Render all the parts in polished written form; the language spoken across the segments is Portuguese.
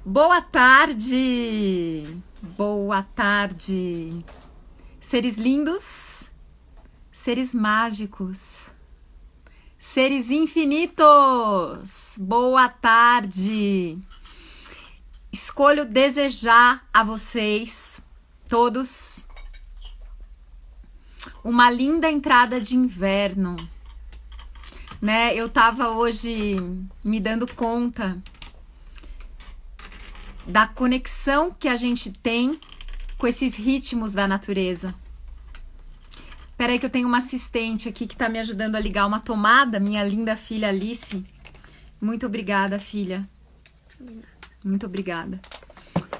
Boa tarde! Boa tarde! Seres lindos, seres mágicos, seres infinitos! Boa tarde! Escolho desejar a vocês, todos, uma linda entrada de inverno, né? Eu tava hoje me dando conta da conexão que a gente tem com esses ritmos da natureza. Peraí que eu tenho uma assistente aqui que tá me ajudando a ligar uma tomada, minha linda filha Alice. Muito obrigada, filha. Muito obrigada.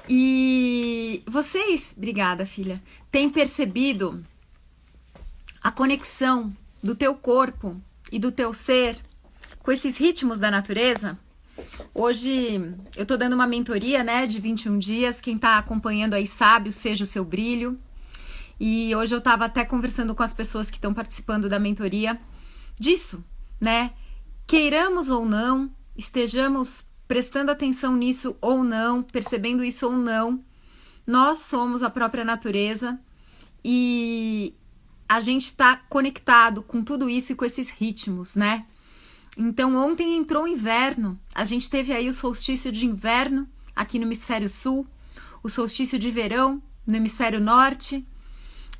E vocês, obrigada, filha, têm percebido a conexão do teu corpo e do teu ser com esses ritmos da natureza? Hoje eu tô dando uma mentoria, né, de 21 dias. Quem tá acompanhando aí sabe, seja o seu brilho. E hoje eu tava até conversando com as pessoas que estão participando da mentoria disso, né? Queiramos ou não, estejamos prestando atenção nisso ou não, percebendo isso ou não, nós somos a própria natureza e a gente tá conectado com tudo isso e com esses ritmos, né? Então ontem entrou o inverno, a gente teve aí o solstício de inverno aqui no hemisfério sul, o solstício de verão no hemisfério norte,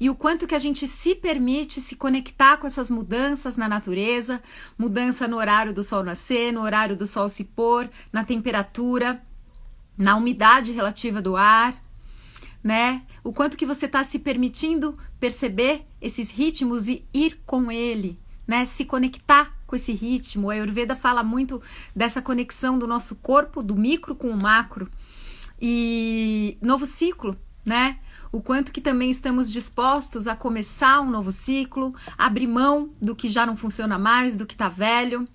e o quanto que a gente se permite se conectar com essas mudanças na natureza, mudança no horário do sol nascer, no horário do sol se pôr, na temperatura, na umidade relativa do ar, né? O quanto que você está se permitindo perceber esses ritmos e ir com ele, né? Se conectar com esse ritmo. A Ayurveda fala muito dessa conexão do nosso corpo, do micro com o macro. E novo ciclo, né? O quanto que também estamos dispostos a começar um novo ciclo, abrir mão do que já não funciona mais, do que tá velho,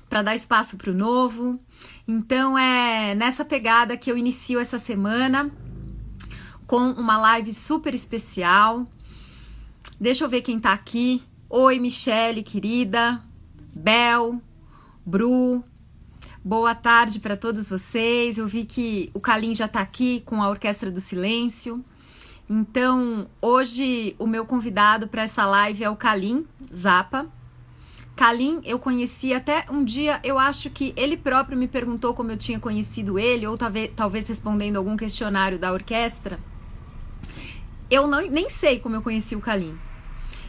para dar espaço para o novo. Então é nessa pegada que eu inicio essa semana com uma live super especial. Deixa eu ver quem tá aqui. Oi, Michele, querida. Bel, Bru. Boa tarde para todos vocês. Eu vi que o Kalim já tá aqui com a Orquestra do Silêncio. Então, hoje o meu convidado para essa live é o Kalim Zappa. Kalim eu conheci até um dia, eu acho que ele próprio me perguntou como eu tinha conhecido ele, ou talvez respondendo algum questionário da orquestra. Eu nem sei como eu conheci o Kalim.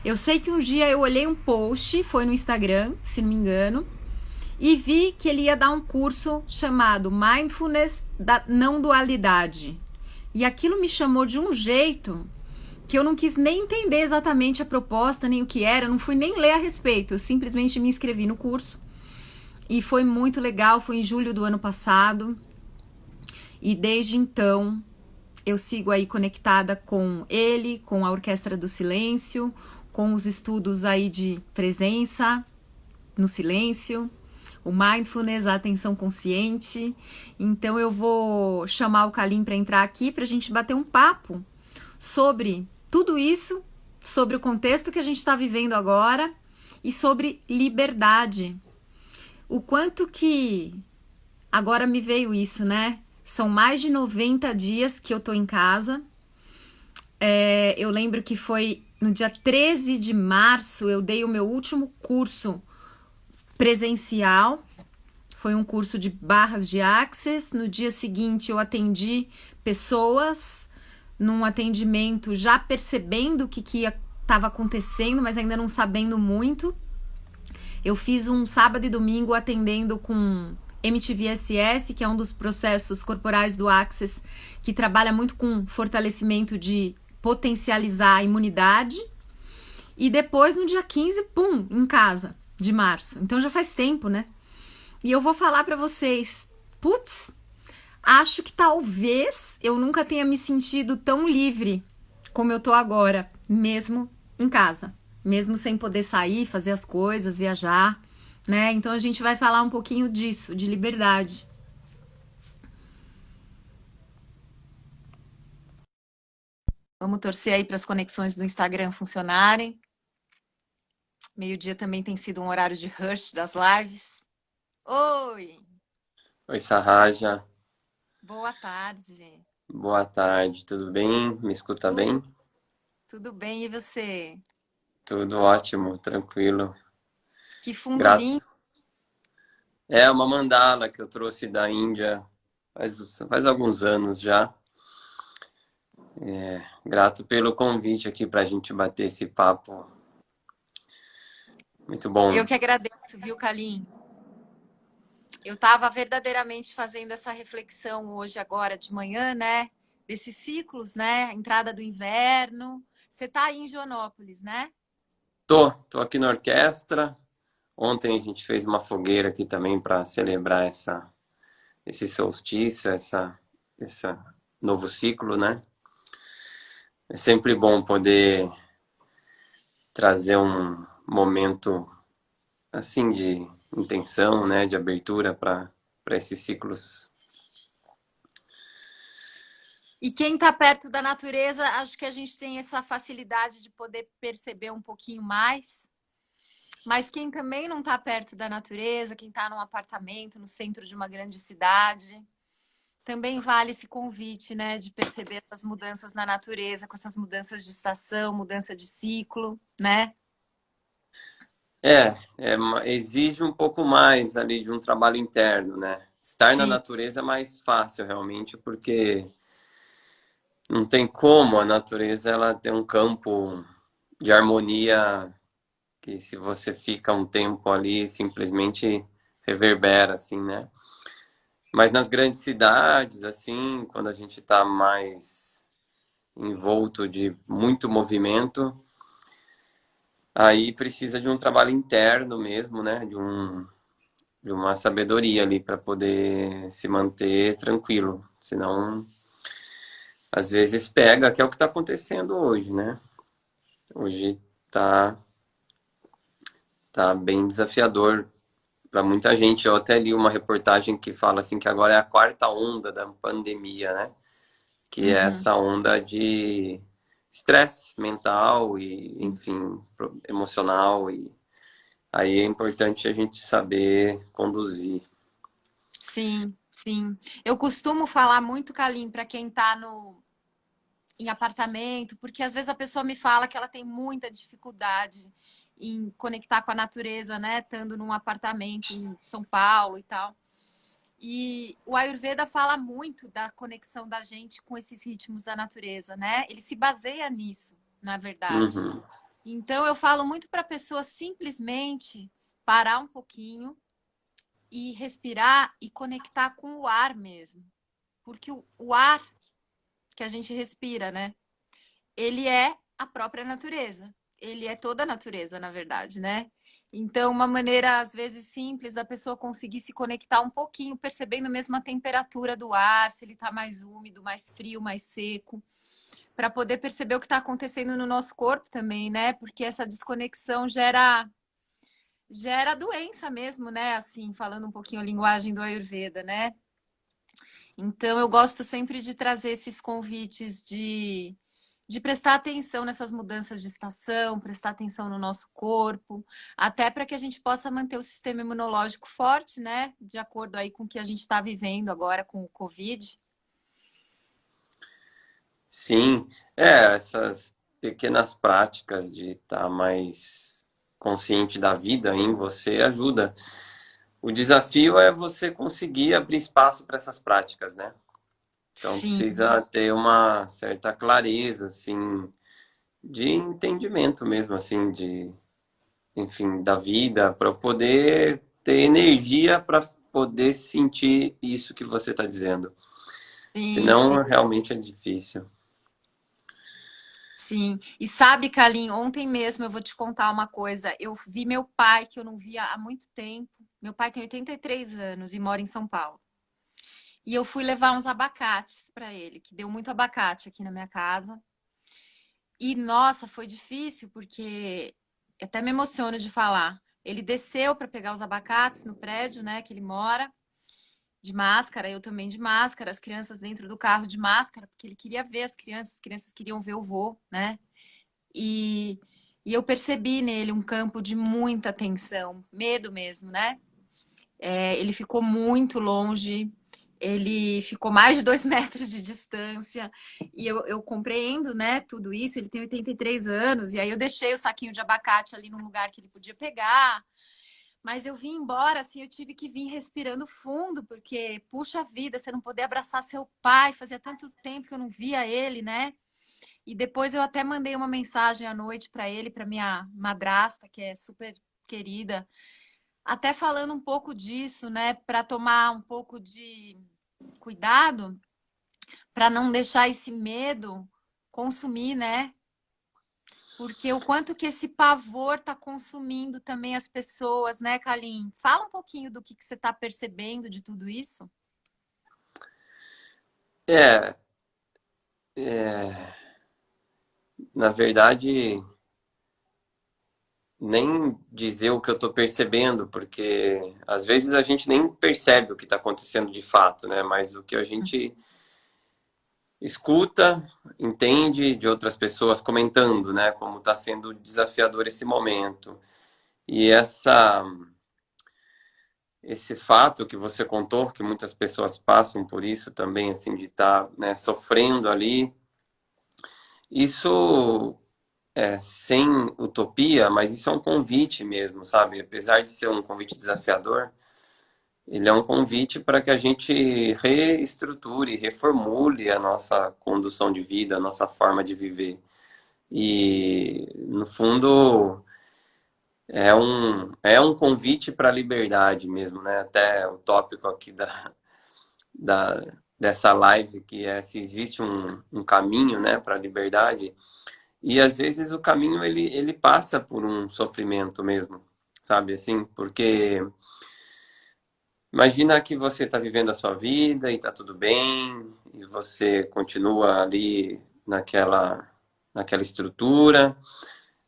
Eu sei que um dia eu olhei um post, foi no Instagram, se não me engano, e vi que ele ia dar um curso chamado Mindfulness da Não Dualidade. E aquilo me chamou de um jeito que eu não quis nem entender exatamente a proposta, nem o que era, não fui nem ler a respeito, eu simplesmente me inscrevi no curso. E foi muito legal, foi em julho do ano passado. E desde então eu sigo aí conectada com ele, com a Orquestra do Silêncio, com os estudos aí de presença no silêncio, o mindfulness, a atenção consciente. Então eu vou chamar o Kalim para entrar aqui para a gente bater um papo sobre tudo isso, sobre o contexto que a gente está vivendo agora e sobre liberdade. O quanto que agora me veio isso, né? São mais de 90 dias que eu tô em casa. Eu lembro que foi no dia 13 de março, eu dei o meu último curso presencial. Foi um curso de barras de Access. No dia seguinte, eu atendi pessoas num atendimento já percebendo o que estava acontecendo, mas ainda não sabendo muito. Eu fiz um sábado e domingo atendendo com MTVSS, que é um dos processos corporais do Access, que trabalha muito com fortalecimento de potencializar a imunidade. E depois, no dia 15, pum, em casa, de março. Então já faz tempo, né? E eu vou falar pra vocês, putz, acho que talvez eu nunca tenha me sentido tão livre como eu tô agora, mesmo em casa, mesmo sem poder sair, fazer as coisas, viajar, né? Então a gente vai falar um pouquinho disso, de liberdade. Vamos torcer aí para as conexões do Instagram funcionarem. Meio-dia também tem sido um horário de rush das lives. Oi! Oi, Sarraja. Boa tarde. Boa tarde, tudo bem? Me escuta bem? Tudo, tudo bem, e você? Tudo ótimo, tranquilo, Que fundo grato. lindo. É uma mandala que eu trouxe da Índia faz alguns anos já. Grato pelo convite aqui para a gente bater esse papo. Muito bom. Eu que agradeço, viu, Kalim? Eu estava verdadeiramente fazendo essa reflexão hoje, agora de manhã, né? Desses ciclos, né? Entrada do inverno. Você está aí em Joanópolis, né? Tô aqui na orquestra. Ontem a gente fez uma fogueira aqui também para celebrar esse solstício, essa novo ciclo, né? É sempre bom poder trazer um momento assim de intenção, né, de abertura para esses ciclos. E quem está perto da natureza, acho que a gente tem essa facilidade de poder perceber um pouquinho mais. Mas quem também não está perto da natureza, quem está num apartamento no centro de uma grande cidade, também vale esse convite, né, de perceber as mudanças na natureza, com essas mudanças de estação, mudança de ciclo, né? Exige um pouco mais ali de um trabalho interno, né? Estar na Sim, natureza é mais fácil realmente, porque não tem como a natureza ela tem um campo de harmonia que se você fica um tempo ali simplesmente reverbera assim, né? Mas nas grandes cidades, assim, quando a gente está mais envolto de muito movimento, aí precisa de um trabalho interno mesmo, né? De uma sabedoria ali para poder se manter tranquilo. Senão, às vezes pega, que é o que está acontecendo hoje, né? Hoje tá, tá bem desafiador para muita gente. Eu até li uma reportagem que fala assim que agora é a quarta onda da pandemia, né? Que é uhum, essa onda de estresse mental e, sim, enfim, emocional e aí é importante a gente saber conduzir. sim, sim. Eu costumo falar muito, Kalim, para quem está no em apartamento, porque às vezes a pessoa me fala que ela tem muita dificuldade em conectar com a natureza, né, estando num apartamento em São Paulo e tal. E o Ayurveda fala muito da conexão da gente com esses ritmos da natureza, né? Ele se baseia nisso, na verdade. Uhum. Então eu falo muito para a pessoa simplesmente parar um pouquinho e respirar e conectar com o ar mesmo. Porque o ar que a gente respira, né? Ele é a própria natureza. Ele é toda a natureza, na verdade, né? Então, uma maneira, às vezes, simples da pessoa conseguir se conectar um pouquinho, percebendo mesmo a temperatura do ar, se ele está mais úmido, mais frio, mais seco, para poder perceber o que está acontecendo no nosso corpo também, né? Porque essa desconexão gera doença mesmo, né? Assim, falando um pouquinho a linguagem do Ayurveda, né? Então, eu gosto sempre de trazer esses convites de prestar atenção nessas mudanças de estação, prestar atenção no nosso corpo, até para que a gente possa manter o sistema imunológico forte, né? De acordo aí com o que a gente está vivendo agora com o Covid. Sim, essas pequenas práticas de estar mais consciente da vida em você ajuda. O desafio é você conseguir abrir espaço para essas práticas, né? Então Sim, precisa ter uma certa clareza, assim, de entendimento mesmo, assim, de, enfim, da vida, para poder ter energia para poder sentir isso que você está dizendo. sim, sim. Senão, realmente é difícil. Sim. E sabe, Kalim, ontem mesmo eu vou te contar uma coisa. Eu vi meu pai, que eu não via há muito tempo. Meu pai tem 83 anos e mora em São Paulo. E eu fui levar uns abacates para ele, que deu muito abacate aqui na minha casa. E nossa, foi difícil porque até me emociono de falar. Ele desceu para pegar os abacates no prédio, né, que ele mora, de máscara, eu também de máscara, as crianças dentro do carro de máscara, porque ele queria ver as crianças queriam ver o vô, né? E, e eu percebi nele um campo de muita tensão, medo mesmo, né? É, ele ficou muito longe. Ele ficou mais de 2 metros de distância. E eu compreendo, né, tudo isso. Ele tem 83 anos. E aí eu deixei o saquinho de abacate ali num lugar que ele podia pegar. Mas eu vim embora, assim, eu tive que vir respirando fundo, porque, puxa vida, você não poder abraçar seu pai. Fazia tanto tempo que eu não via ele, né? E depois eu até mandei uma mensagem à noite para ele, para minha madrasta, que é super querida, até falando um pouco disso, né, para tomar um pouco de cuidado, para não deixar esse medo consumir, né? Porque o quanto que esse pavor está consumindo também as pessoas, né, Kalim? Fala um pouquinho do que você está percebendo de tudo isso. É, é, na verdade, nem dizer o que eu estou percebendo, porque às vezes a gente nem percebe o que está acontecendo de fato, né? Mas o que a gente escuta, entende de outras pessoas comentando, né? Como está sendo desafiador esse momento. E esse fato que você contou, que muitas pessoas passam por isso também, assim, de estar, né, sofrendo ali, isso sem utopia, mas isso é um convite mesmo, sabe? Apesar de ser um convite desafiador, ele é um convite para que a gente reestruture, reformule a nossa condução de vida, a nossa forma de viver. E, no fundo, é um convite para a liberdade mesmo, né? Até o tópico aqui da, dessa live, que é se existe um caminho, né, para a liberdade. E às vezes o caminho ele passa por um sofrimento mesmo, sabe assim? Porque imagina que você está vivendo a sua vida e está tudo bem, e você continua ali naquela estrutura,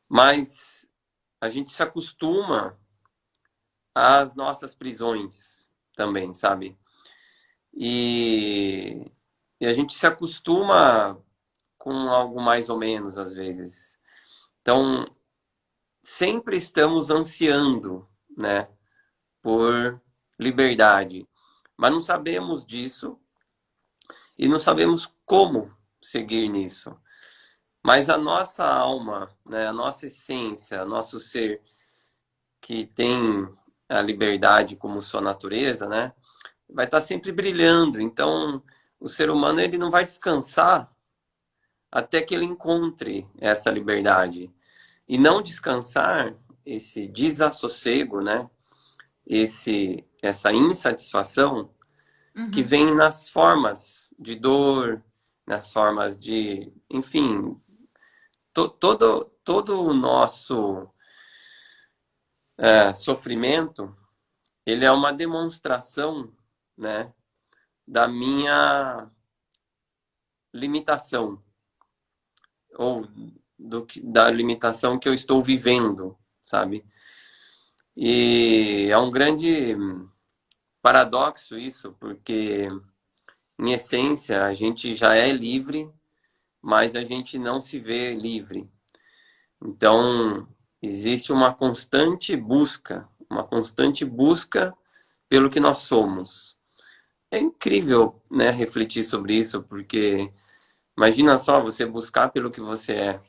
mas a gente se acostuma às nossas prisões também, sabe? E, e a gente se acostuma com algo mais ou menos às vezes. Então, sempre estamos ansiando, né, por liberdade, mas não sabemos disso e não sabemos como seguir nisso. Mas a nossa alma, né, a nossa essência, nosso ser que tem a liberdade como sua natureza, né, vai estar sempre brilhando. Então, o ser humano ele não vai descansar até que ele encontre essa liberdade. E não descansar, esse desassossego, né, essa insatisfação que Uhum. vem nas formas de dor, nas formas de, enfim, todo o nosso sofrimento, ele é uma demonstração, né, da minha limitação ou da limitação que eu estou vivendo, sabe? E é um grande paradoxo isso, porque em essência a gente já é livre, mas a gente não se vê livre. Então, existe uma constante busca pelo que nós somos. É incrível, né, refletir sobre isso, porque imagina só você buscar pelo que você é.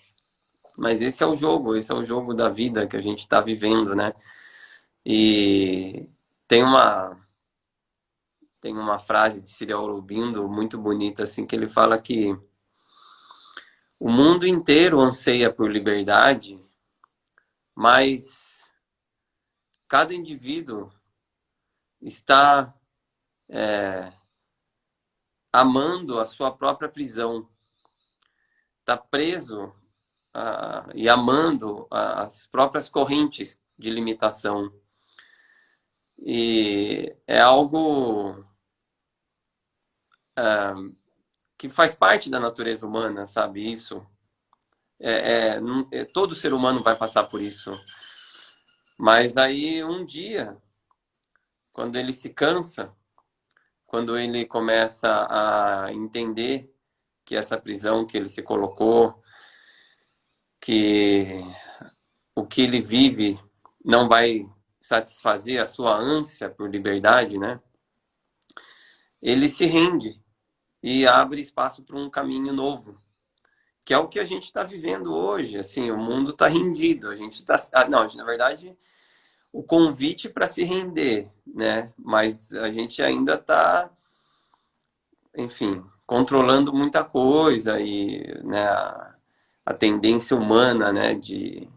Mas esse é o jogo da vida que a gente está vivendo, né? E tem uma tem uma frase de Cyril Aurobindo muito bonita assim que ele fala que o mundo inteiro anseia por liberdade, mas cada indivíduo está amando a sua própria prisão, está preso e amando as próprias correntes de limitação. E é algo que faz parte da natureza humana, sabe? Isso. Todo ser humano vai passar por isso. Mas aí, um dia, quando ele se cansa, quando ele começa a entender que essa prisão que ele se colocou, que o que ele vive não vai satisfazer a sua ânsia por liberdade, né? ele se rende e abre espaço para um caminho novo, que é o que a gente está vivendo hoje. Assim, o mundo está rendido, a gente está, não, na verdade, o convite para se render, né? Mas a gente ainda está, enfim, controlando muita coisa e, né, a tendência humana, né, de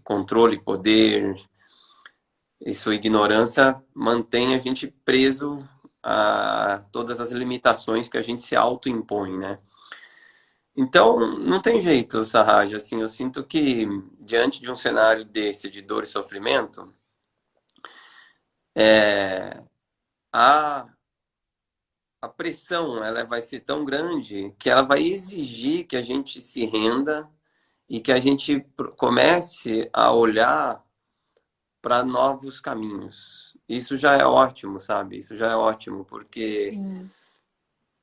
controle, poder, e sua ignorância mantém a gente preso a todas as limitações que a gente se autoimpõe, né? Então, não tem jeito, Sarraj, assim, eu sinto que diante de um cenário desse, de dor e sofrimento, a, a pressão ela vai ser tão grande que ela vai exigir que a gente se renda e que a gente comece a olhar para novos caminhos. Isso já é ótimo, sabe? Isso já é ótimo, porque Sim.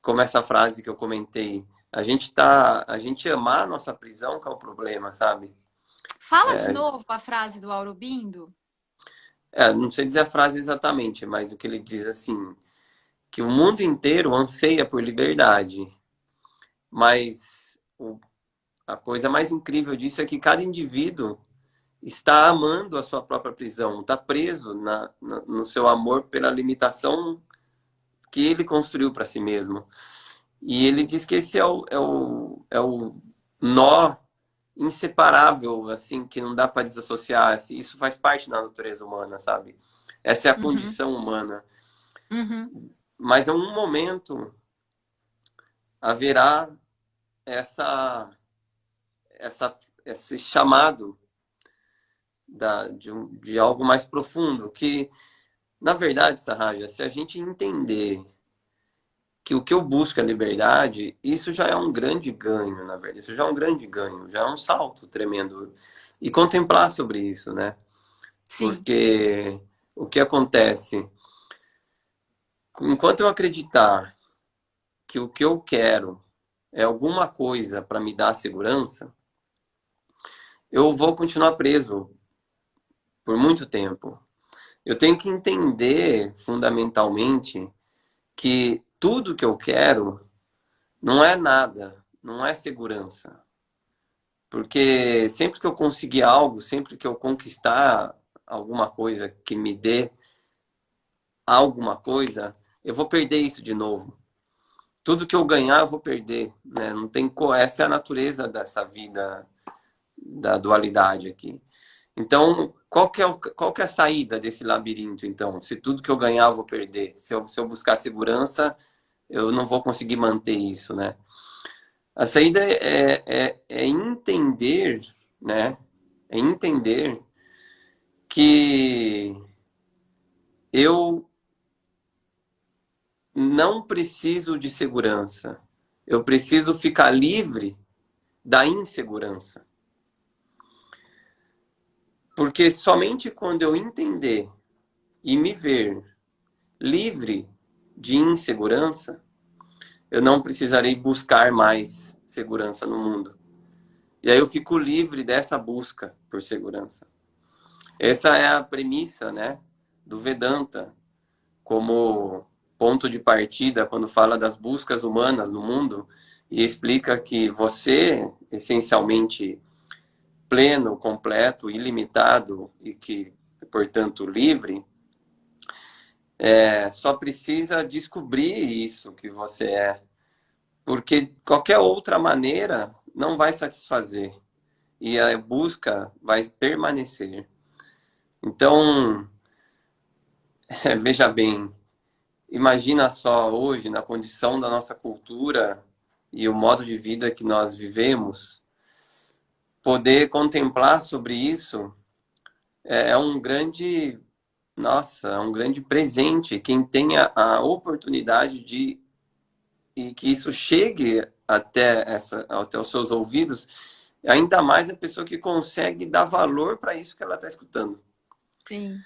como essa frase que eu comentei, a gente amar a nossa prisão que é o problema, sabe? Fala de novo a frase do Aurobindo. Não sei dizer a frase exatamente, mas o que ele diz assim, que o mundo inteiro anseia por liberdade, mas a coisa mais incrível disso é que cada indivíduo está amando a sua própria prisão, está preso no seu amor pela limitação que ele construiu para si mesmo. E ele diz que esse é o nó inseparável, assim, que não dá para desassociar. Assim, isso faz parte da natureza humana, sabe? Essa é a Uhum, condição humana. uhum. Mas em um momento haverá essa, esse chamado de algo mais profundo, que, na verdade, Sarraja, se a gente entender que o que eu busco é liberdade, isso já é um grande ganho, na verdade. Isso já é um grande ganho, já é um salto tremendo. E contemplar sobre isso, né? Sim. Porque o que acontece? Enquanto eu acreditar que o que eu quero é alguma coisa para me dar segurança, eu vou continuar preso por muito tempo. Eu tenho que entender, fundamentalmente, que tudo que eu quero não é nada, não é segurança. Porque sempre que eu conseguir algo, sempre que eu conquistar alguma coisa que me dê alguma coisa, eu vou perder isso de novo. Tudo que eu ganhar, eu vou perder, né? Não tem essa é a natureza dessa vida da dualidade aqui. Então, qual que é a saída desse labirinto, então? Se tudo que eu ganhar, eu vou perder. Se eu buscar segurança, eu não vou conseguir manter isso, né? A saída é entender, né? É entender que eu não preciso de segurança. Eu preciso ficar livre da insegurança. Porque somente quando eu entender e me ver livre de insegurança, eu não precisarei buscar mais segurança no mundo. E aí eu fico livre dessa busca por segurança. Essa é a premissa, né, do Vedanta, como ponto de partida quando fala das buscas humanas no mundo e explica que você, essencialmente pleno, completo, ilimitado e que, portanto, livre, só precisa descobrir isso que você é, porque qualquer outra maneira não vai satisfazer e a busca vai permanecer. Então, veja bem, imagina só hoje, na condição da nossa cultura e o modo de vida que nós vivemos, poder contemplar sobre isso é um grande, nossa, é um grande presente. Quem tem a oportunidade de e que isso chegue até os seus ouvidos, ainda mais a pessoa que consegue dar valor para isso que ela está escutando. Sim.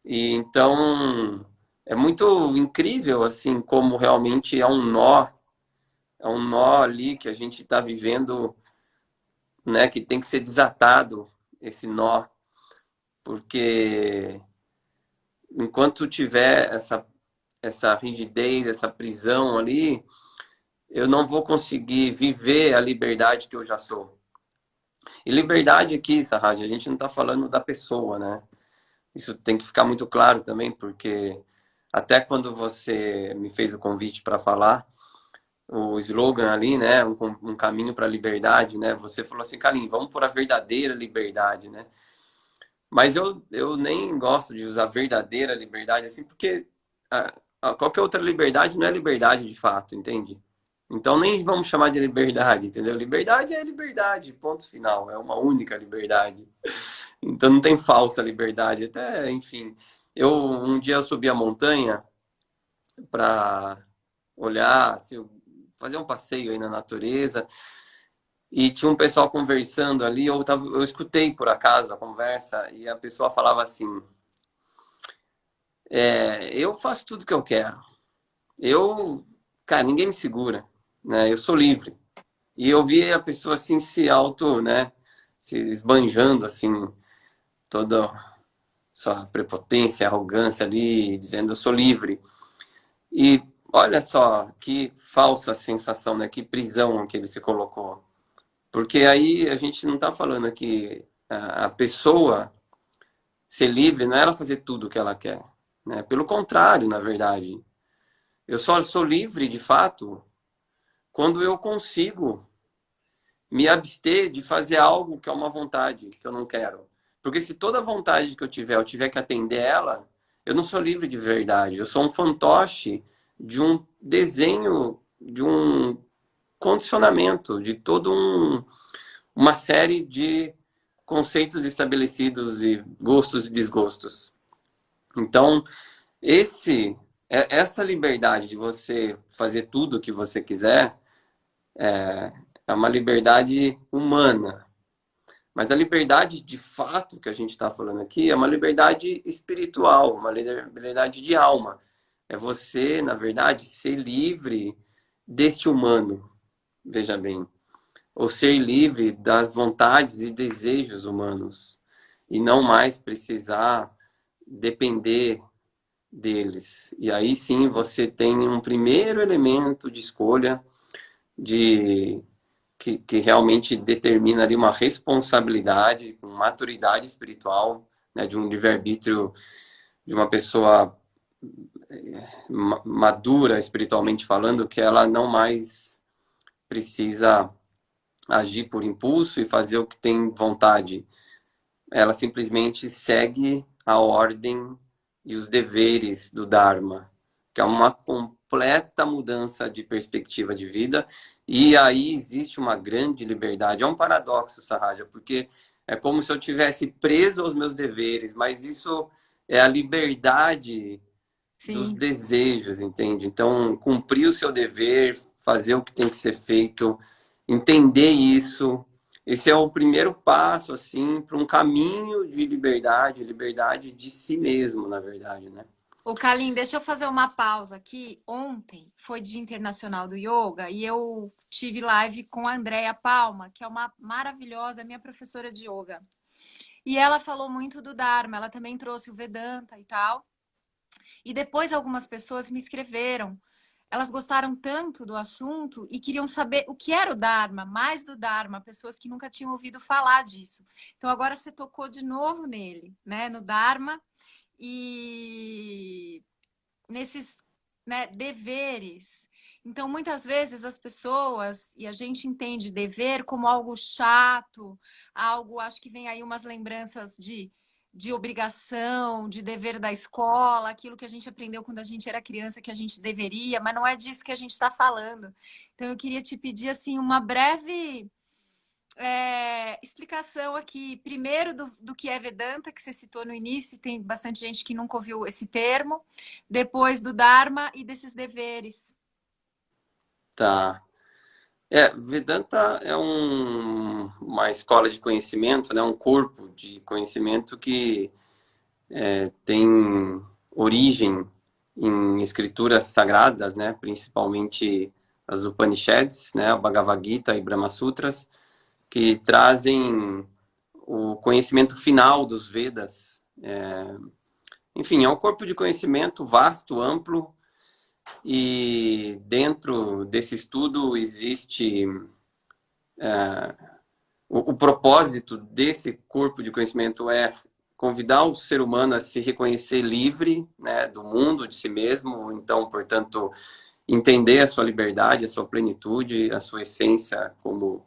E então é muito incrível assim como realmente é um nó ali que a gente está vivendo, né? Que tem que ser desatado esse nó, porque enquanto tiver essa rigidez, essa prisão ali, eu não vou conseguir viver a liberdade que eu já sou. E liberdade aqui, Sarraj, a gente não está falando da pessoa, né? Isso tem que ficar muito claro também, porque até quando você me fez o convite para falar, o slogan ali, né? Um caminho para a liberdade, né? Você falou assim, Carlinhos, vamos por a verdadeira liberdade, né? Mas eu nem gosto de usar verdadeira liberdade, assim, porque qualquer outra liberdade não é liberdade de fato, entende? Então nem vamos chamar de liberdade, entendeu? Liberdade é liberdade, ponto final. É uma única liberdade. Então não tem falsa liberdade. Até, enfim, um dia eu subi a montanha para olhar, assim, fazer um passeio aí na natureza e tinha um pessoal conversando ali. Eu escutei por acaso a conversa e a pessoa falava assim: eu faço tudo que eu quero. Cara, ninguém me segura, né? Eu sou livre. E eu vi a pessoa assim né, se esbanjando assim, toda sua prepotência, arrogância ali, dizendo eu sou livre. E olha só que falsa sensação, né? Que prisão que ele se colocou. Porque aí a gente não está falando que a pessoa ser livre não é ela fazer tudo o que ela quer, né? Pelo contrário, na verdade. Eu só sou livre, de fato, quando eu consigo me abster de fazer algo que é uma vontade, que eu não quero. Porque se toda vontade que eu tiver que atender ela, eu não sou livre de verdade. Eu sou um fantoche de um desenho, de um condicionamento, de uma série de conceitos estabelecidos e gostos e desgostos. Então, essa liberdade de você fazer tudo o que você quiser é uma liberdade humana. Mas a liberdade de fato que a gente está falando aqui é uma liberdade espiritual, uma liberdade de alma. É você, na verdade, ser livre deste humano, veja bem. Ou ser livre das vontades e desejos humanos. E não mais precisar depender deles. E aí sim você tem um primeiro elemento de escolha que realmente determina ali uma responsabilidade, uma maturidade espiritual, né, de um livre-arbítrio de uma pessoa madura espiritualmente falando, que ela não mais precisa agir por impulso e fazer o que tem vontade. Ela simplesmente segue a ordem e os deveres do Dharma, que é uma completa mudança de perspectiva de vida. E aí existe uma grande liberdade. É um paradoxo, Sahaja, porque é como se eu tivesse preso aos meus deveres, mas isso é a liberdade dos Sim. desejos, entende? Então, cumprir o seu dever, fazer o que tem que ser feito, entender isso. Esse é o primeiro passo, assim, para um caminho de liberdade, liberdade de si mesmo, na verdade, né? Ô, Kalim, deixa eu fazer uma pausa aqui. Ontem foi Dia Internacional do Yoga e eu tive live com a Andrea Palma, que é uma maravilhosa minha professora de yoga. E ela falou muito do Dharma, ela também trouxe o Vedanta e tal. E depois algumas pessoas me escreveram. Elas gostaram tanto do assunto e queriam saber o que era o Dharma, mais do Dharma, pessoas que nunca tinham ouvido falar disso. Então agora você tocou de novo nele, né, no Dharma e nesses, né, deveres. Então, muitas vezes as pessoas, e a gente entende dever como algo chato, algo, acho que vem aí umas lembranças de obrigação, de dever da escola, aquilo que a gente aprendeu quando a gente era criança que a gente deveria, mas não é disso que a gente está falando. Então, eu queria te pedir, assim, uma breve explicação aqui, primeiro do que é Vedanta, que você citou no início, tem bastante gente que nunca ouviu esse termo, depois do Dharma e desses deveres. Tá. Vedanta é uma escola de conhecimento, né? Um corpo de conhecimento que tem origem em escrituras sagradas, né? Principalmente as Upanishads, né? O Bhagavad Gita e Brahma Sutras, que trazem o conhecimento final dos Vedas. Enfim, é um corpo de conhecimento vasto, amplo, E dentro desse estudo existe o propósito desse corpo de conhecimento é convidar o ser humano a se reconhecer livre, né, do mundo, de si mesmo. Então, portanto, entender a sua liberdade, a sua plenitude, a sua essência como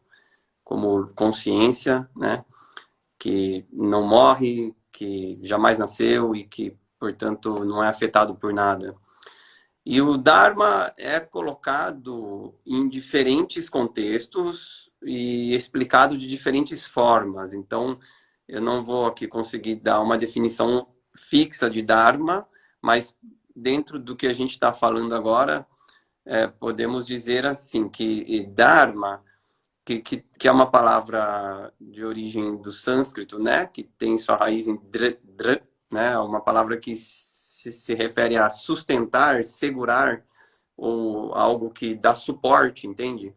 consciência, né, que não morre, que jamais nasceu e que, portanto, não é afetado por nada. E o Dharma é colocado em diferentes contextos e explicado de diferentes formas. Então, eu não vou aqui conseguir dar uma definição fixa de Dharma, mas dentro do que a gente está falando agora, podemos dizer assim, que Dharma, que é uma palavra de origem do sânscrito, né? Que tem sua raiz em dr, né? Uma palavra que se refere a sustentar, segurar, ou algo que dá suporte, entende?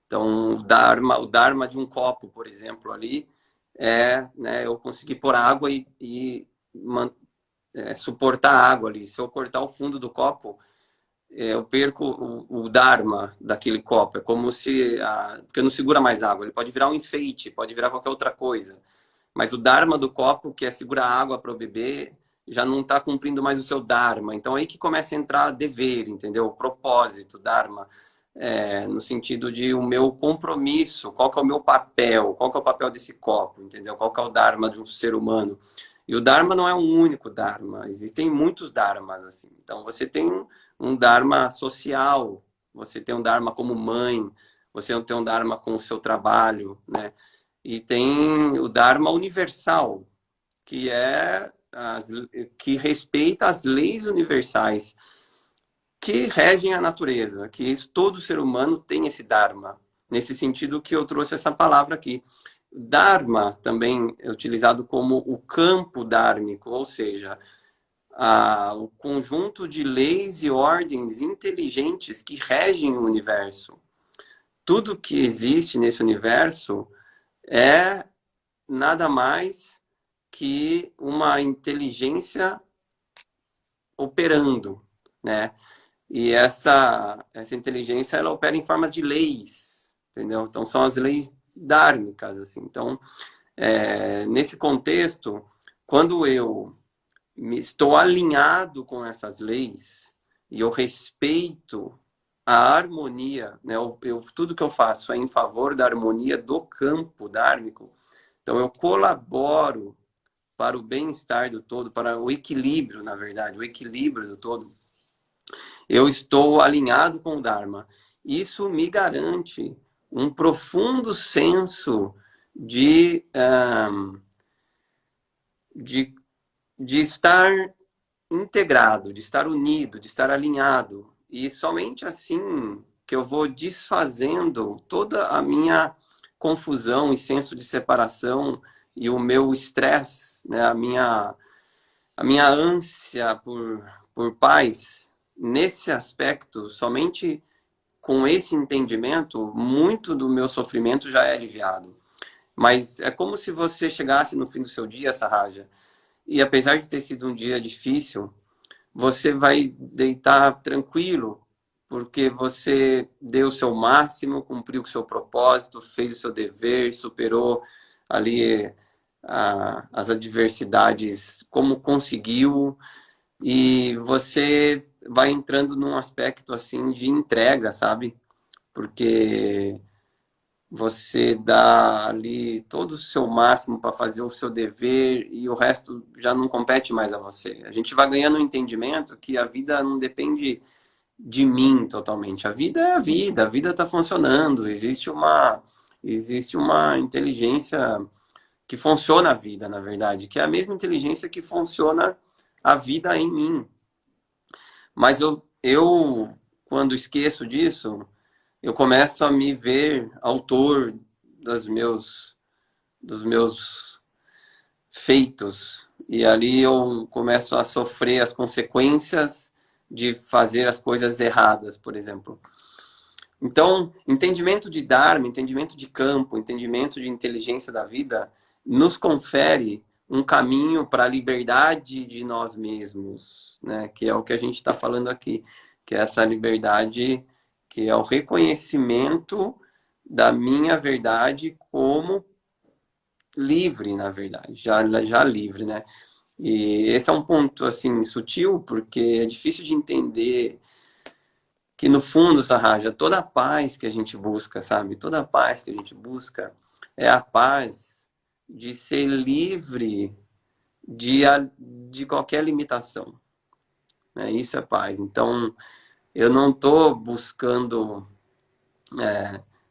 Então, o dharma de um copo, por exemplo, ali, né, eu conseguir pôr água e suportar a água ali. Se eu cortar o fundo do copo, eu perco o dharma daquele copo. É como se... porque não segura mais água. Ele pode virar um enfeite, pode virar qualquer outra coisa. Mas o dharma do copo, que é segurar água para o bebê, já não está cumprindo mais o seu dharma. Então, aí que começa a entrar dever, entendeu? O propósito, dharma. No sentido de o meu compromisso, qual que é o meu papel, qual que é o papel desse copo, entendeu? Qual que é o dharma de um ser humano. E o dharma não é um único dharma, existem muitos dharmas, assim. Então, você tem um dharma social, você tem um dharma como mãe, você tem um dharma com o seu trabalho, né? E tem o dharma universal, que que respeita as leis universais que regem a natureza, que todo ser humano tem esse dharma. Nesse sentido que eu trouxe essa palavra aqui. Dharma também é utilizado como o campo dármico, ou seja, o conjunto de leis e ordens inteligentes que regem o universo. Tudo que existe nesse universo é nada mais que uma inteligência operando, né? E essa inteligência, ela opera em formas de leis, entendeu? Então, são as leis dármicas, assim. Então, nesse contexto, quando eu estou alinhado com essas leis e eu respeito a harmonia, né? Tudo que eu faço é em favor da harmonia do campo dármico. Então, eu colaboro para o bem-estar do todo, para o equilíbrio, na verdade, o equilíbrio do todo. Eu estou alinhado com o Dharma. Isso me garante um profundo senso de estar integrado, de estar unido, de estar alinhado. E somente assim que eu vou desfazendo toda a minha confusão e senso de separação e o meu estresse, né? a minha ânsia por paz. Nesse aspecto, somente com esse entendimento, muito do meu sofrimento já é aliviado. Mas é como se você chegasse no fim do seu dia, Sahaja, e apesar de ter sido um dia difícil, você vai deitar tranquilo, porque você deu o seu máximo, cumpriu o seu propósito, fez o seu dever, superou ali as adversidades como conseguiu, e você vai entrando num aspecto assim de entrega, sabe? Porque você dá ali todo o seu máximo para fazer o seu dever e o resto já não compete mais a você. A gente vai ganhando um entendimento que a vida não depende de mim totalmente. A vida é a vida está funcionando, existe uma inteligência que funciona a vida, na verdade, que é a mesma inteligência que funciona a vida em mim. Mas eu quando esqueço disso, eu começo a me ver autor dos meus feitos. E ali eu começo a sofrer as consequências de fazer as coisas erradas, por exemplo. Então, entendimento de Dharma, entendimento de campo, entendimento de inteligência da vida, nos confere um caminho para a liberdade de nós mesmos, né? Que é o que a gente está falando aqui, que é essa liberdade, que é o reconhecimento da minha verdade como livre, na verdade, já livre, né? E esse é um ponto, assim, sutil, porque é difícil de entender que, no fundo, Sarraja, toda a paz que a gente busca, sabe? Toda a paz que a gente busca é a paz de ser livre de qualquer limitação, né? Isso é paz. Então, eu não estou buscando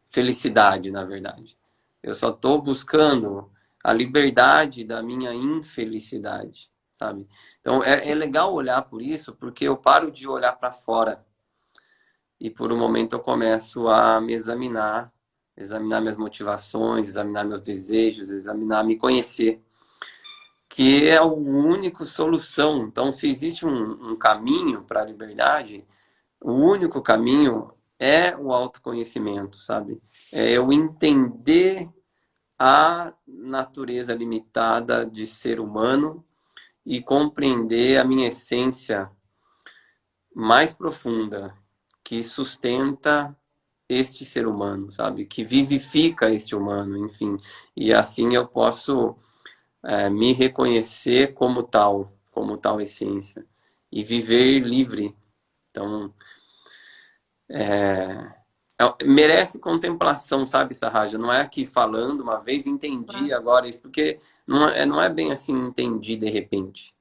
felicidade, na verdade. Eu só estou buscando a liberdade da minha infelicidade, sabe? Então, é legal olhar por isso, porque eu paro de olhar para fora e, por um momento, eu começo a me examinar minhas motivações, examinar meus desejos, examinar, me conhecer, que é a única solução. Então, se existe um caminho para a liberdade, o único caminho é o autoconhecimento, sabe? É eu entender a natureza limitada de ser humano e compreender a minha essência mais profunda, que sustenta este ser humano, sabe? Que vivifica este humano, enfim. E assim eu posso me reconhecer como tal essência, e viver livre. Então, merece contemplação, sabe, Sarraja? Não é aqui falando uma vez, entendi agora isso, porque não é bem assim, entendi de repente.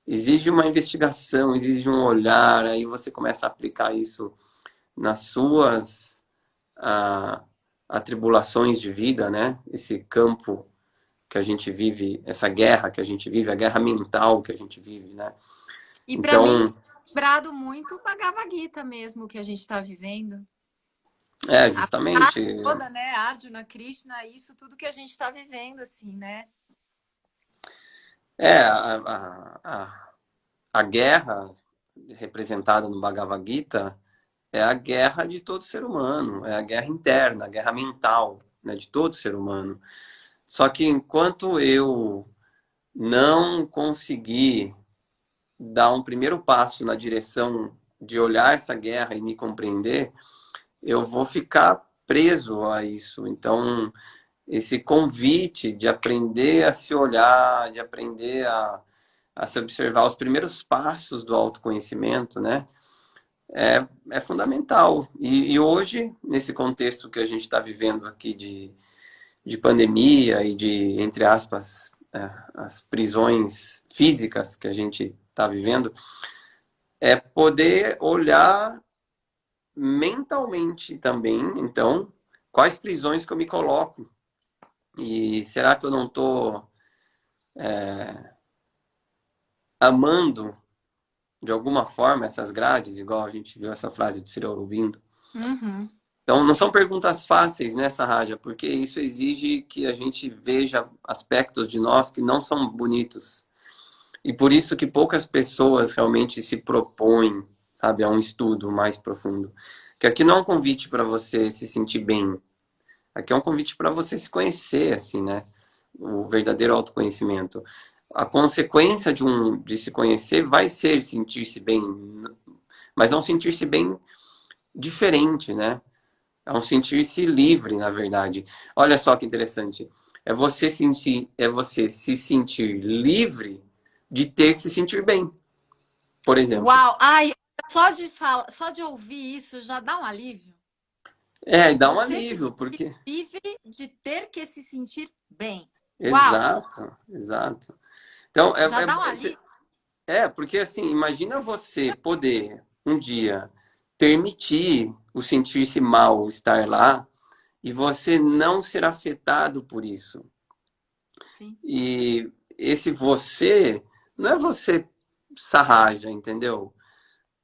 Exige uma investigação, exige um olhar, aí você começa a aplicar isso nas suas atribulações de vida, né? Esse campo que a gente vive, essa guerra que a gente vive, a guerra mental que a gente vive, né? E para Então, mim, lembrado muito o Bhagavad Gita mesmo que a gente está vivendo. A justamente, parte toda, né? Arjuna, Krishna, isso tudo que a gente está vivendo, assim, né? é a guerra representada no Bhagavad Gita é a guerra de todo ser humano, é a guerra interna, a guerra mental, né, de todo ser humano. Só que enquanto eu não conseguir dar um primeiro passo na direção de olhar essa guerra e me compreender, eu vou ficar preso a isso. Então, esse convite de aprender a se olhar, de aprender a se observar, os primeiros passos do autoconhecimento, né? É fundamental. E hoje, nesse contexto que a gente está vivendo aqui de pandemia e de, entre aspas, as prisões físicas que a gente está vivendo, é poder olhar mentalmente também, então, quais prisões que eu me coloco. E será que eu não estou amando, de alguma forma, essas grades, igual a gente viu essa frase de Ciro Aurobindo? Uhum. Então, não são perguntas fáceis, né, Sarraja? Porque isso exige que a gente veja aspectos de nós que não são bonitos. E por isso que poucas pessoas realmente se propõem, sabe, a um estudo mais profundo. Que aqui não é um convite para você se sentir bem. Aqui é um convite para você se conhecer, assim, né? O verdadeiro autoconhecimento. A consequência de se conhecer vai ser sentir-se bem, mas não sentir-se bem diferente, né? É um sentir-se livre, na verdade. Olha só que interessante. É você se sentir livre de ter que se sentir bem, por exemplo. Uau! Ai, só de ouvir isso já dá um alívio. Dá um Você se alívio, sentir porque... livre de ter que se sentir bem. Uau! Exato, exato. Então, Já dá um alívio. porque assim, imagina você poder, um dia, permitir o sentir-se mal estar lá e você não ser afetado por isso. Sim. E esse você não é você sarraja, entendeu?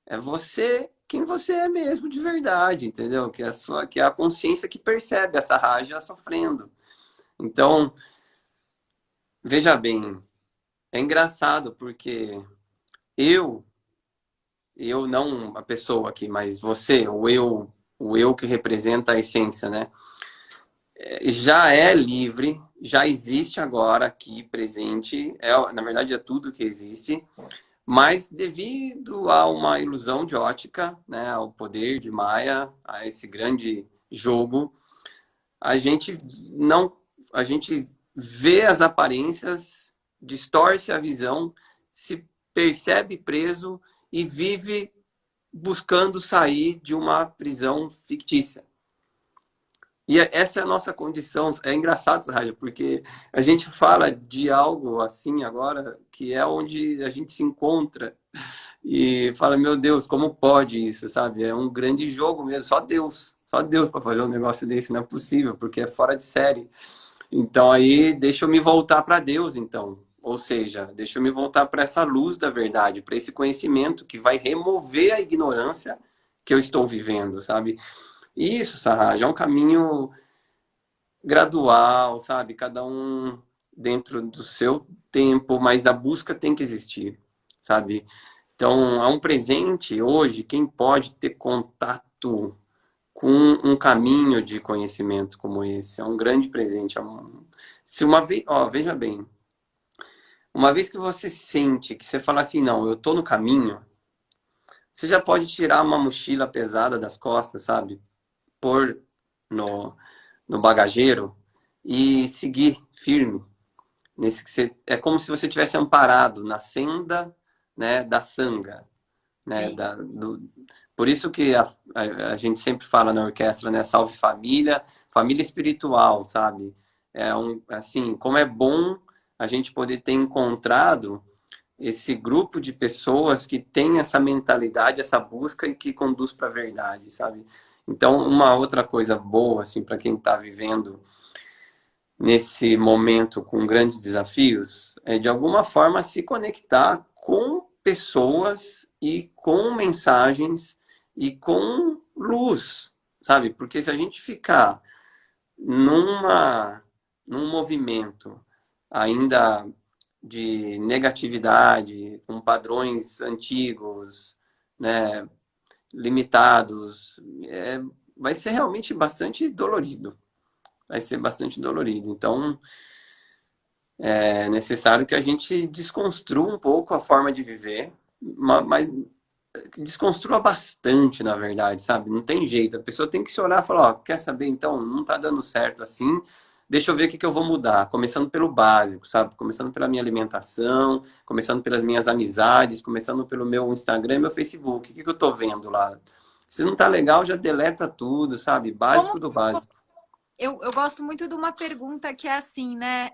É você quem você é mesmo de verdade, entendeu? Que é a consciência que percebe essa sarraja sofrendo. Então, veja bem, é engraçado porque eu não a pessoa aqui, mas você, o eu que representa a essência, né? Já é livre já existe agora aqui presente, na verdade é tudo que existe, mas devido a uma ilusão de ótica, né, ao poder de Maia, a esse grande jogo, a gente não, a gente vê as aparências, distorce a visão, se percebe preso e vive buscando sair de uma prisão fictícia. E essa é a nossa condição. É engraçado, Raja, porque a gente fala de algo assim agora, que é onde a gente se encontra e fala, meu Deus, como pode isso, sabe? É um grande jogo mesmo, só Deus para fazer um negócio desse, não é possível, porque é fora de série. Então aí deixa eu me voltar para Deus, então. Ou seja, deixa eu me voltar para essa luz da verdade, para esse conhecimento que vai remover a ignorância que eu estou vivendo, sabe? Isso, Sarraj, é um caminho gradual, sabe? Cada um dentro do seu tempo, mas a busca tem que existir, sabe? Então, é um presente hoje, quem pode ter contato com um caminho de conhecimento como esse, é um grande presente. Se uma vez, ó, veja bem, uma vez que você sente que você fala assim, não, eu tô no caminho, você já pode tirar uma mochila pesada das costas, sabe? Pôr no, no bagageiro e seguir firme nesse que você, é como se você tivesse amparado na senda, né, da sanga, né, Sim. por isso que a gente sempre fala na orquestra, né, salve família, família espiritual, sabe? Assim, como é bom a gente poder ter encontrado esse grupo de pessoas que tem essa mentalidade, essa busca e que conduz para a verdade, sabe? Então, uma outra coisa boa, assim, para quem está vivendo nesse momento com grandes desafios, é de alguma forma se conectar com pessoas e com mensagens e com luz, sabe? Porque se a gente ficar numa, num movimento ainda de negatividade, com padrões antigos, né, limitados, vai ser realmente bastante dolorido. Vai ser bastante dolorido. Então, é necessário que a gente desconstrua um pouco a forma de viver, mas desconstrua bastante, na verdade, sabe? Não tem jeito. A pessoa tem que se olhar e falar, ó, quer saber, então, não tá dando certo assim, deixa eu ver o que que eu vou mudar. Começando pelo básico, sabe? Começando pela minha alimentação, começando pelas minhas amizades, começando pelo meu Instagram e meu Facebook. O que que eu tô vendo lá? Se não tá legal, já deleta tudo, sabe? Como Básico do básico. eu gosto muito de uma pergunta que é assim, né?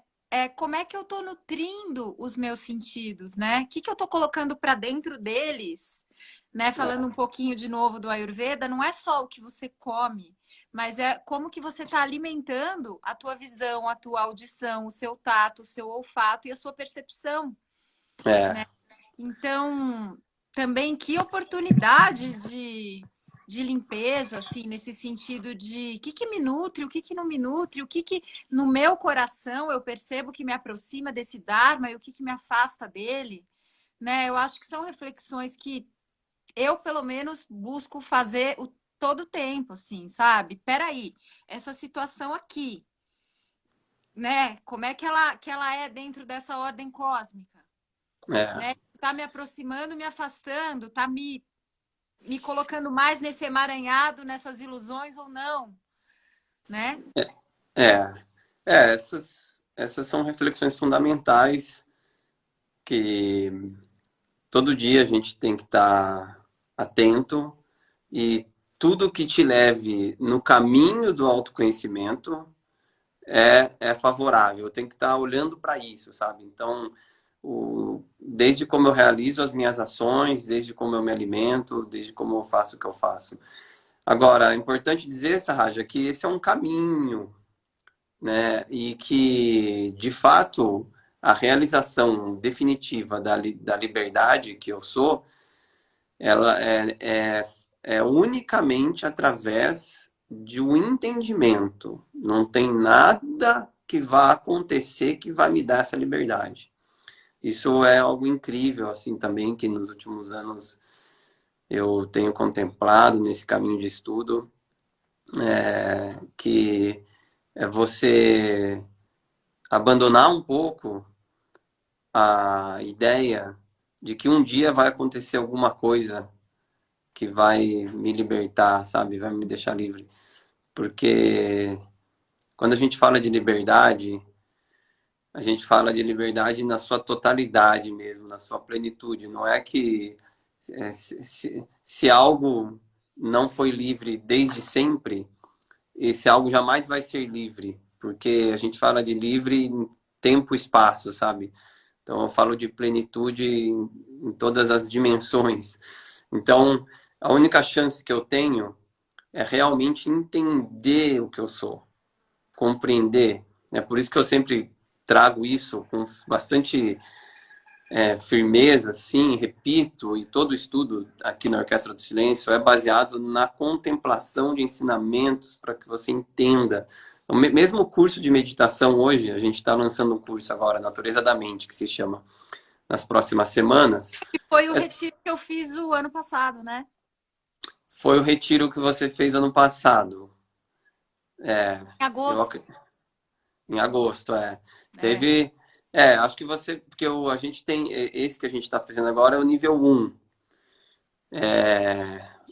Como é que eu tô nutrindo os meus sentidos, né? O que que eu tô colocando para dentro deles, né? Falando um pouquinho de novo do Ayurveda, não é só o que você come, mas é como que você está alimentando a tua visão, a tua audição, o seu tato, o seu olfato e a sua percepção, É, né? Então, também que oportunidade de limpeza, assim, nesse sentido de o que, que me nutre, o que, que não me nutre, o que, que no meu coração eu percebo que me aproxima desse Dharma e o que, que me afasta dele, né? Eu acho que são reflexões que eu, pelo menos, busco fazer todo o tempo, assim, sabe? Peraí, essa situação aqui, né? Como é que ela é dentro dessa ordem cósmica? é. Né? Tá me aproximando, me afastando, tá me colocando mais nesse emaranhado, nessas ilusões ou não, né? É, essas são reflexões fundamentais que todo dia a gente tem que estar atento e tudo que te leve no caminho do autoconhecimento é favorável. Eu tenho que estar olhando para isso, sabe? Então, desde como eu realizo as minhas ações, desde como eu me alimento, desde como eu faço o que eu faço. Agora, é importante dizer, Sarraja, que esse é um caminho, né? E que, de fato, a realização definitiva da liberdade que eu sou, ela é unicamente através de um entendimento. Não tem nada que vá acontecer que vai me dar essa liberdade. Isso é algo incrível, assim, também, que nos últimos anos eu tenho contemplado nesse caminho de estudo, que é você abandonar um pouco a ideia de que um dia vai acontecer alguma coisa que vai me libertar, sabe? Vai me deixar livre. Porque quando a gente fala de liberdade, a gente fala de liberdade na sua totalidade mesmo, na sua plenitude. Não é que se algo não foi livre desde sempre, esse algo jamais vai ser livre, porque a gente fala de livre em tempo e espaço, sabe? Então eu falo de plenitude em todas as dimensões. Então, a única chance que eu tenho é realmente entender o que eu sou, compreender. É por isso que eu sempre trago isso com bastante firmeza, sim, repito, e todo estudo aqui na Orquestra do Silêncio é baseado na contemplação de ensinamentos para que você entenda. O mesmo curso de meditação hoje, a gente está lançando um curso agora, Natureza da Mente, que se chama, nas próximas semanas. Que foi o retiro que eu fiz o ano passado, né? Foi o retiro que você fez ano passado. Em Eu, agosto. em agosto, É. Teve. Acho que você. Porque a gente tem. Esse que a gente está fazendo agora é o nível um.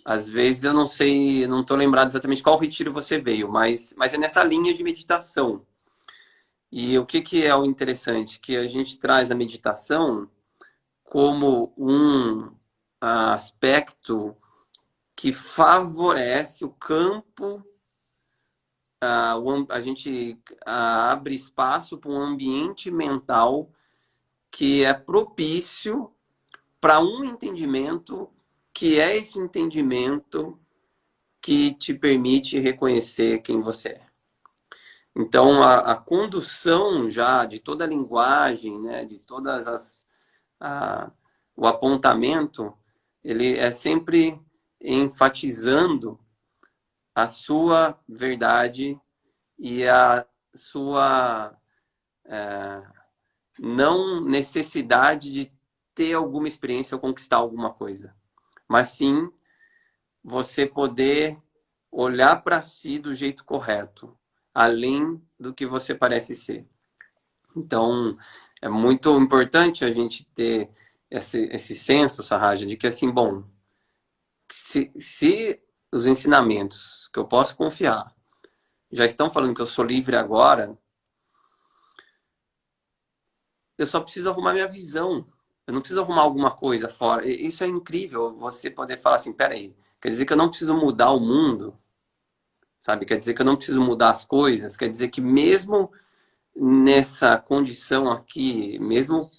Às vezes eu não sei, não estou lembrado exatamente qual retiro você veio, mas é nessa linha de meditação. E o que, que é o interessante? Que a gente traz a meditação como um aspecto que favorece o campo, a gente abre espaço para um ambiente mental que é propício para um entendimento que é esse entendimento que te permite reconhecer quem você é. Então, a condução já de toda a linguagem, né, de todas o apontamento, ele é sempre enfatizando a sua verdade e a sua não necessidade de ter alguma experiência ou conquistar alguma coisa, mas sim você poder olhar para si do jeito correto, além do que você parece ser. Então, é muito importante a gente ter esse senso, Sarraja, de que assim, bom, se os ensinamentos que eu posso confiar já estão falando que eu sou livre agora, eu só preciso arrumar minha visão. Eu não preciso arrumar alguma coisa fora. Isso é incrível, você poder falar assim, peraí, quer dizer que eu não preciso mudar o mundo, sabe? Quer dizer que eu não preciso mudar as coisas, quer dizer que mesmo nessa condição aqui, mesmo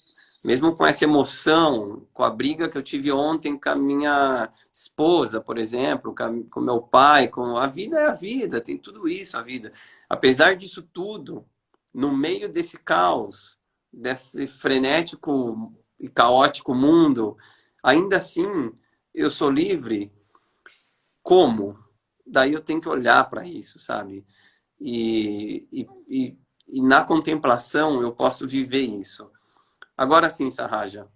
com essa emoção, com a briga que eu tive ontem com a minha esposa, por exemplo, com meu pai, com a vida é a vida, tem tudo isso a vida. Apesar disso tudo, no meio desse caos, desse frenético e caótico mundo, ainda assim eu sou livre. Como? Daí eu tenho que olhar para isso, sabe? E na contemplação eu posso viver isso. Agora sim, Sarraja,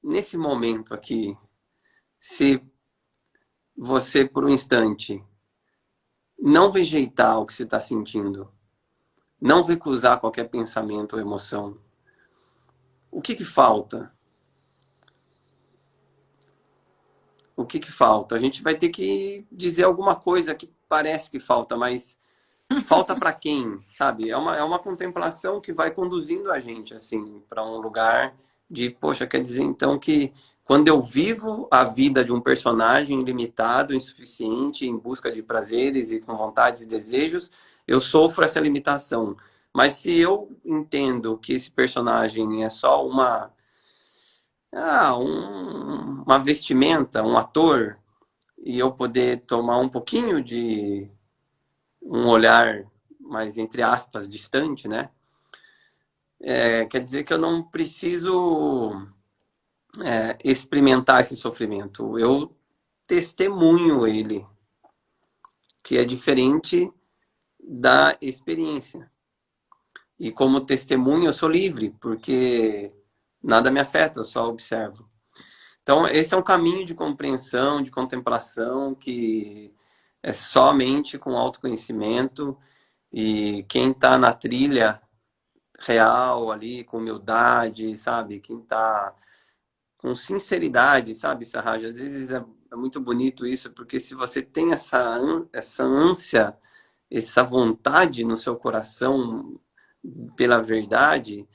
nesse momento aqui, se você, por um instante, não rejeitar o que você está sentindo, não recusar qualquer pensamento ou emoção, o que que falta? O que que falta? A gente vai ter que dizer alguma coisa que parece que falta, mas falta para quem, sabe? É uma contemplação que vai conduzindo a gente, assim, para um lugar de, poxa, quer dizer então que quando eu vivo a vida de um personagem limitado, insuficiente, em busca de prazeres e com vontades e desejos, eu sofro essa limitação. Mas se eu entendo que esse personagem é só uma vestimenta, um ator, e eu poder tomar um pouquinho de um olhar mais, entre aspas, distante, né? Quer dizer que eu não preciso experimentar esse sofrimento. Eu testemunho ele, que é diferente da experiência. E como testemunho eu sou livre, porque nada me afeta, eu só observo. Então, esse é um caminho de compreensão, de contemplação, que é somente com autoconhecimento. E quem está na trilha real ali, com humildade, sabe? Quem está com sinceridade, sabe, Sarraj? Às vezes é muito bonito isso, porque se você tem essa ânsia, essa vontade no seu coração pela verdade,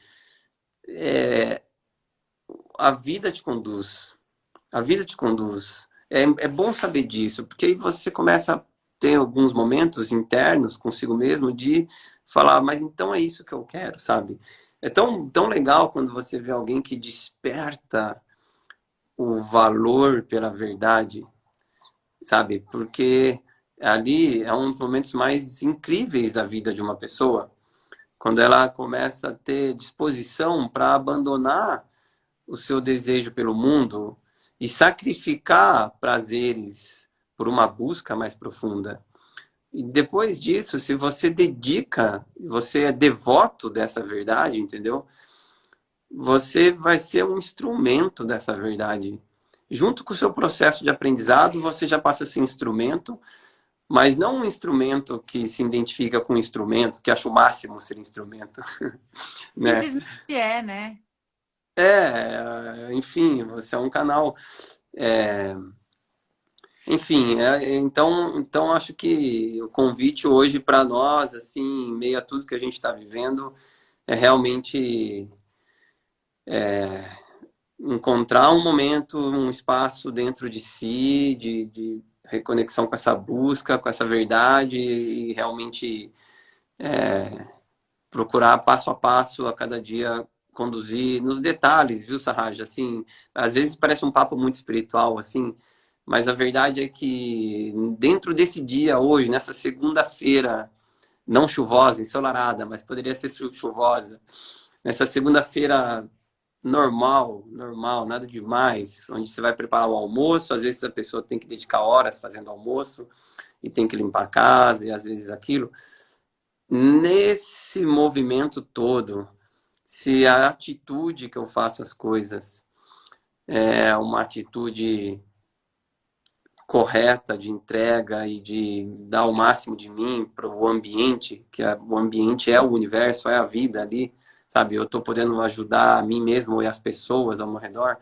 a vida te conduz. A vida te conduz. É bom saber disso, porque aí você começa a ter alguns momentos internos consigo mesmo de falar, mas então é isso que eu quero, sabe? É tão legal quando você vê alguém que desperta o valor pela verdade, sabe? Porque ali é um dos momentos mais incríveis da vida de uma pessoa, quando ela começa a ter disposição para abandonar o seu desejo pelo mundo e sacrificar prazeres por uma busca mais profunda. E depois disso, se você dedica, você é devoto dessa verdade, entendeu? Você vai ser um instrumento dessa verdade. Junto com o seu processo de aprendizado, você já passa a ser instrumento, mas não um instrumento que se identifica com um instrumento, que acha o máximo ser instrumento, né? Simplesmente é, né? Enfim, você é um canal. é, Enfim, então acho que o convite hoje para nós, assim, em meio a tudo que a gente está vivendo, é realmente encontrar um momento, um espaço dentro de si, de reconexão com essa busca, com essa verdade e realmente procurar passo a passo a cada dia conduzir nos detalhes, viu, Sarraj? Assim, às vezes parece um papo muito espiritual, assim, mas a verdade é que dentro desse dia hoje, nessa segunda-feira, não chuvosa, ensolarada, mas poderia ser chuvosa, nessa segunda-feira normal, nada demais, onde você vai preparar o almoço, às vezes a pessoa tem que dedicar horas fazendo almoço e tem que limpar a casa e às vezes aquilo. Nesse movimento todo, se a atitude que eu faço as coisas é uma atitude correta de entrega e de dar o máximo de mim para o ambiente, o ambiente é o universo, é a vida ali, sabe? Eu estou podendo ajudar a mim mesmo e as pessoas ao meu redor.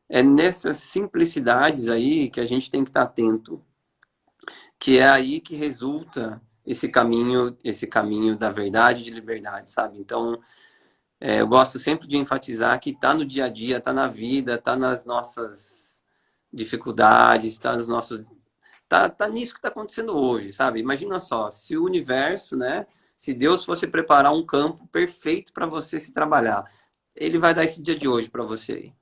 É nessas simplicidades aí que a gente tem que estar atento, que é aí que resulta esse caminho da verdade e de liberdade, sabe? Então, eu gosto sempre de enfatizar que está no dia a dia, está na vida, está nas nossas dificuldades, está nos nossos. Tá nisso que está acontecendo hoje, sabe? Imagina só, se o universo, né? Se Deus fosse preparar um campo perfeito para você se trabalhar, ele vai dar esse dia de hoje para você.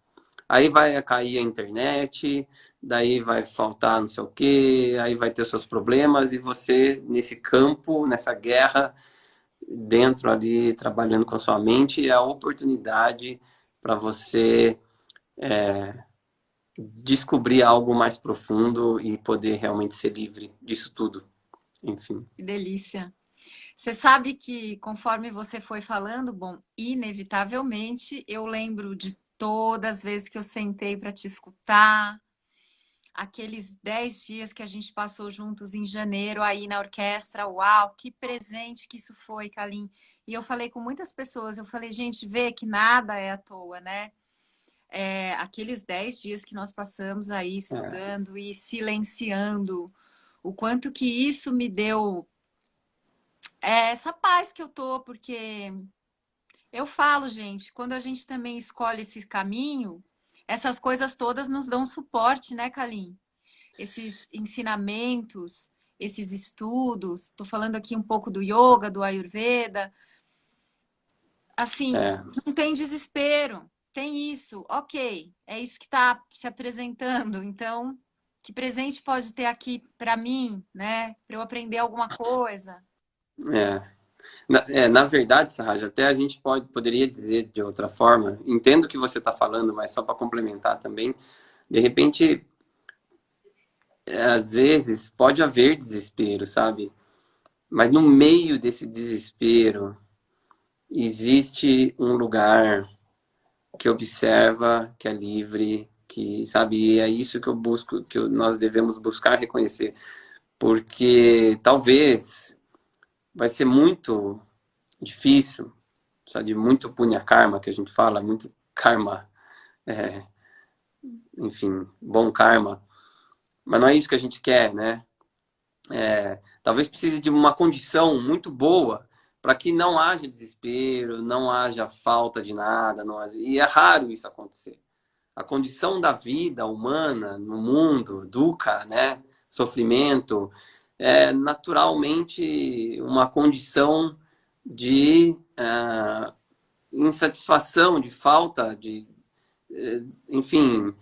Aí vai cair a internet, daí vai faltar não sei o quê, aí vai ter os seus problemas e você, nesse campo, nessa guerra, dentro ali, trabalhando com a sua mente, é a oportunidade para você descobrir algo mais profundo e poder realmente ser livre disso tudo. Enfim. Que delícia. Você sabe que conforme você foi falando, bom, inevitavelmente eu lembro de todas as vezes que eu sentei para te escutar, aqueles 10 dias que a gente passou juntos em janeiro aí na orquestra. Uau, que presente que isso foi, Kalim. E eu falei com muitas pessoas, eu falei, gente, vê que nada é à toa, né? Aqueles 10 dias que nós passamos aí É, estudando e silenciando, o quanto que isso me deu essa paz que eu tô, porque eu falo, gente, quando a gente também escolhe esse caminho, essas coisas todas nos dão suporte, né, Kalim? Esses ensinamentos, esses estudos. Tô falando aqui um pouco do yoga, do Ayurveda. Assim, é, não tem desespero, tem isso, ok, é isso que está se apresentando. Então, que presente pode ter aqui para mim, né? Para eu aprender alguma coisa. é. Na verdade, Sarraj, até a gente poderia dizer de outra forma, entendo o que você está falando, mas só para complementar também, de repente, às vezes pode haver desespero, sabe? Mas no meio desse desespero existe um lugar que observa, que é livre, que, sabe, e é isso que eu busco, nós devemos buscar reconhecer, porque talvez vai ser muito difícil, precisa de muito punya karma, que a gente fala, muito karma, é, enfim, bom karma, mas não é isso que a gente quer, né? Talvez precise de uma condição muito boa para que não haja desespero, não haja falta de nada, e é raro isso acontecer. A condição da vida humana no mundo, dukkha, né? Sofrimento, é naturalmente uma condição de insatisfação, de falta, enfim,